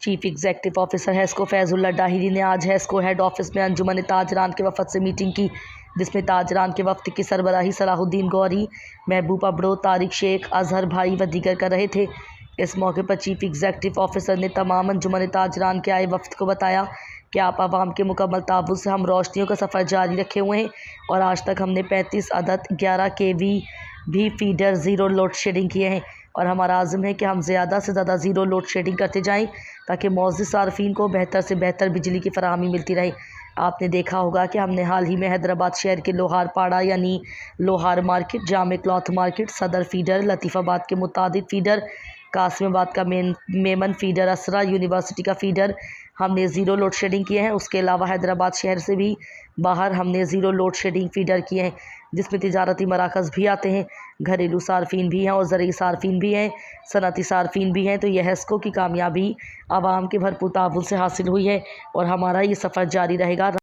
Chief executive officer HESCO فیض اللہ ڈاہری نے آج HESCO head office میں انجمن تاجران کے وفد سے میٹنگ کی، جس میں تاجران کے وفد کی سربراہی صلاح الدین گوری، محبوب ابڑو، طارق شیخ، اظہر بھائی و دیگر کر رہے تھے۔ اس موقع پر چیف ایگزیکٹو آفیسر نے تمام انجمن تاجران کے آئے وفد کو بتایا کہ آپ عوام کے مکمل تعاون سے ہم روشنیوں کا سفر جاری رکھے ہوئے ہیں اور آج تک ہم نے 35 عدد 11 kV بھی فیڈر زیرو لوڈ شیڈنگ کیے ہیں اور ہمارا عزم ہے کہ ہم زیادہ سے زیادہ زیرو لوڈ شیڈنگ کرتے جائیں تاکہ معزز صارفین کو بہتر سے بہتر بجلی کی فراہمی ملتی رہے۔ آپ نے دیکھا ہوگا کہ ہم نے حال ہی میں حیدرآباد شہر کے لوہار پاڑا یعنی لوہار مارکیٹ، جامع کلاتھ مارکیٹ، صدر فیڈر، لطیف آباد کے متعدد فیڈر، قاسم آباد کا میمن فیڈر، اسرا یونیورسٹی کا فیڈر ہم نے زیرو لوڈ شیڈنگ کیے ہیں۔ اس کے علاوہ حیدرآباد شہر سے بھی باہر ہم نے زیرو لوڈ شیڈنگ فیڈر کیے ہیں، جس میں تجارتی مراکز بھی آتے ہیں، گھریلو صارفین بھی ہیں اور زرعی صارفین بھی ہیں، صنعتی صارفین بھی ہیں۔ تو یہ ہیسکو کی کامیابی عوام کے بھرپور تعاون سے حاصل ہوئی ہے اور ہمارا یہ سفر جاری رہے گا۔